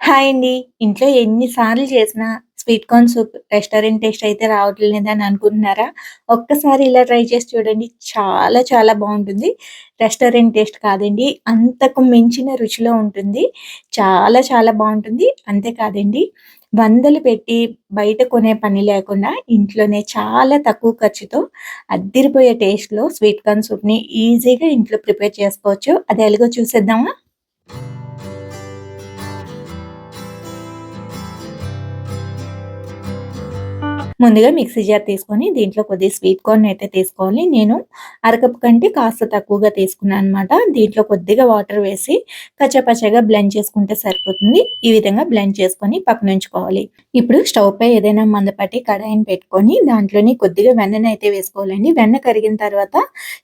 Hi అండి. ఇంట్లో ఎన్ని సార్లు చేసినా sweet corn soup restaurant taste అయితే రావట్లేదని అనుకుంటున్నారా? ఒక్కసారి ఇలా ట్రై చేసి చూడండి. చాలా చాలా బావుంటుంది. రెస్టారెంట్ టేస్ట్ కాదండి. అంతకు మించిన రుచిలో ఉంటుంది. చాలా చాలా బావుంటుంది. అంతే కాదండి, వందలు పెట్టి బయట కొనే పని లేకుండా ఇంట్లోనే చాలా తక్కువ ఖర్చుతో అద్దిరిపోయే టేస్ట్‌లో స్వీట్ కార్న్ సూప్‌ని ఈజీగా ఇంట్లో ప్రిపేర్ చేసుకోవచ్చు. అది ఎలాగో చూసేద్దామా? ముందుగా మిక్సీ జార్ తీసుకొని దీంట్లో కొద్దిగా స్వీట్ కార్న్ అయితే తీసుకోవాలి. నేను అరకప్పు కంటే కాస్త తక్కువగా తీసుకున్నాననమాట. దీంట్లో కొద్దిగా వాటర్ వేసి కచ్చాపచ్చాగా బ్లెండ్ చేసుకుంటే సరిపోతుంది. ఈ విధంగా బ్లెండ్ చేసుకొని పక్కనుంచుకోవాలి. ఇప్పుడు స్టవ్ పై ఏదైనా మందపాటి కడాయిని పెట్టుకొని దాంట్లోని కొద్దిగా వెన్ననైతే వేసుకోవాలండి. వెన్న కరిగిన తర్వాత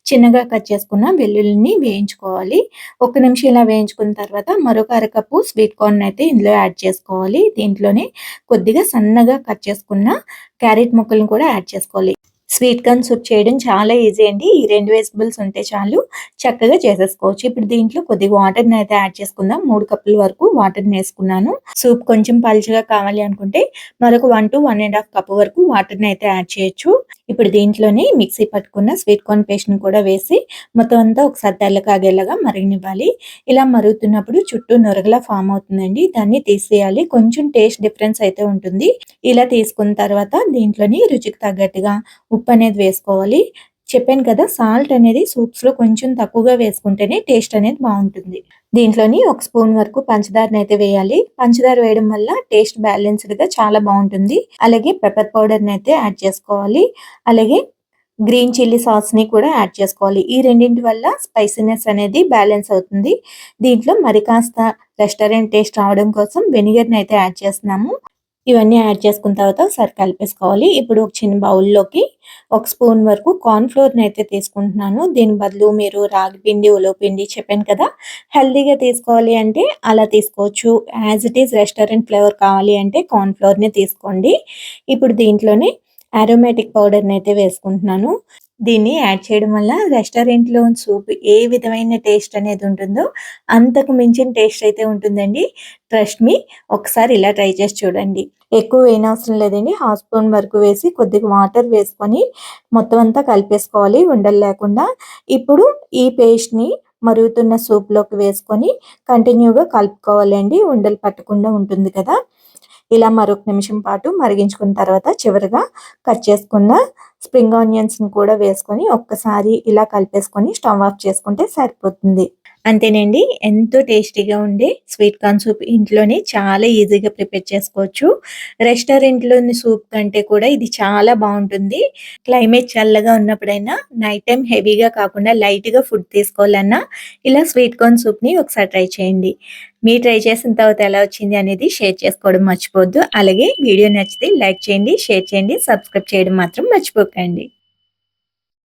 చిన్నగా కట్ చేసుకున్న వెల్లుల్లిని వేయించుకోవాలి. ఒక్క నిమిషం ఇలా వేయించుకున్న తర్వాత మరొక అరకప్పు స్వీట్ కార్న్ అయితే ఇందులో యాడ్ చేసుకోవాలి. దీంట్లోనే కొద్దిగా సన్నగా కట్ చేసుకున్న క్యారెట్ ముక్కలను కూడా యాడ్ చేసుకోవాలి. స్వీట్ కార్న్ సూప్ చేయడం చాలా ఈజీ అండి. ఈ 2 వెజిటబుల్స్ ఉంటే చాలు, చక్కగా చేసేసుకోవచ్చు. ఇప్పుడు దీంట్లో కొద్దిగా వాటర్‌ని అయితే యాడ్ చేసుకుందాం. 3 కప్పుల వరకు వాటర్‌ని ఏసుకున్నాను. సూప్ కొంచెం పలుచగా కావాలి అనుకుంటే మరొక 1-1 ½ కప్ వరకు వాటర్‌ని అయితే యాడ్ చేయొచ్చు. ఇప్పుడు దీంట్లోని మిక్సీ పట్టుకున్న స్వీట్ కార్న్ పేస్ట్‌ని కూడా వేసి మొత్తం అంతా ఒకసారి తెల్లగాగేలాగా మరగనివ్వాలి. ఇలా మరుగుతున్నప్పుడు చుట్టూ నురగలా ఫార్మ్ అవుతుందండి. దాన్ని తీసేయాలి. కొంచెం టేస్ట్ డిఫరెన్స్ అయితే ఉంటుంది. ఇలా తీసుకున్న తర్వాత దీంట్లోని రుచికి తగ్గట్టుగా ఉప్పనేది వేసుకోవాలి. చెప్పాను కదా! సాల్ట్ అనేది సూప్స్‌లో కొంచెం తక్కువగా వేసుకుంటేనే టేస్ట్ అనేది బావుంటుంది. దీంట్లోని ఒక స్పూన్ వరకు పంచదారనైతే వేయాలి. పంచదార వేయడం వల్ల టేస్ట్ బ్యాలెన్స్‌డ్‌గా చాలా బావుంటుంది. అలాగే పెప్పర్ పౌడర్‌నైతే యాడ్ చేసుకోవాలి. అలాగే గ్రీన్ చిల్లీ సాస్‌ని కూడా యాడ్ చేసుకోవాలి. ఈ రెండింటి వల్ల స్పైసీనెస్ అనేది బ్యాలెన్స్ అవుతుంది. దీంట్లో మరి కాస్త రెస్టారెంట్ టేస్ట్ రావడం కోసం వెనిగర్‌నైతే యాడ్ చేస్తున్నాము. ఇవన్నీ యాడ్ చేసుకున్న తర్వాత ఒకసారి కలిపేసుకోవాలి. ఇప్పుడు ఒక చిన్న బౌల్‌లోకి ఒక స్పూన్ వరకు కార్న్ ఫ్లోర్‌నైతే తీసుకుంటున్నాను. దీని బదులు మీరు రాగి పిండి, ఉలవ పిండి చెప్పాను కదా! హెల్తీగా తీసుకోవాలి అంటే అలా తీసుకోవచ్చు. As it is restaurant flavour కావాలి అంటే కార్న్ ఫ్లోర్‌నే తీసుకోండి. ఇప్పుడు దీంట్లోనే అరోమాటిక్ పౌడర్‌నైతే వేసుకుంటున్నాను. దీన్ని యాడ్ చేయడం వల్ల రెస్టారెంట్‌లో సూప్ ఏ విధమైన టేస్ట్ అనేది ఉంటుందో అంతకు మించిన టేస్ట్ అయితే ఉంటుందండి. ట్రస్ట్ మీ, ఒకసారి ఇలా ట్రై చేసి చూడండి. ఎక్కువ వేయనవసరం లేదండి. హాఫ్ స్పూన్ వరకు వేసి కొద్దిగా వాటర్ వేసుకొని మొత్తం అంతా కలిపేసుకోవాలి ఉండలు లేకుండా. ఇప్పుడు ఈ పేస్ట్‌ని మరుగుతున్న సూప్‌లోకి వేసుకొని కంటిన్యూగా కలుపుకోవాలండి. ఉండలు పట్టకుండా ఉంటుంది కదా! ఇలా మరొక నిమిషం పాటు మరిగించుకున్న తర్వాత చివరగా కట్ చేసుకున్న స్ప్రింగ్ ఆనియన్స్‌ని కూడా వేసుకొని ఒక్కసారి ఇలా కలిపేసుకొని స్టవ్ ఆఫ్ చేసుకుంటే సరిపోతుంది. అంతేనండి. ఎంతో టేస్టీగా ఉండే స్వీట్ కార్న్ సూప్ ఇంట్లోనే చాలా ఈజీగా ప్రిపేర్ చేసుకోవచ్చు. రెస్టారెంట్‌లోని సూప్ కంటే కూడా ఇది చాలా బావుంటుంది. క్లైమేట్ చల్లగా ఉన్నప్పుడైనా నైట్ టైమ్ హెవీగా కాకుండా లైట్‌గా ఫుడ్ తీసుకోవాలన్నా ఇలా స్వీట్ కార్న్ సూప్‌ని ఒకసారి ట్రై చేయండి. మీరు ట్రై చేసిన తర్వాత ఎలా వచ్చింది అనేది షేర్ చేసుకోవడం మర్చిపోవద్దు. అలాగే వీడియో నచ్చితే లైక్ చేయండి, షేర్ చేయండి, సబ్స్క్రైబ్ చేయడం మాత్రం మర్చిపోకండి.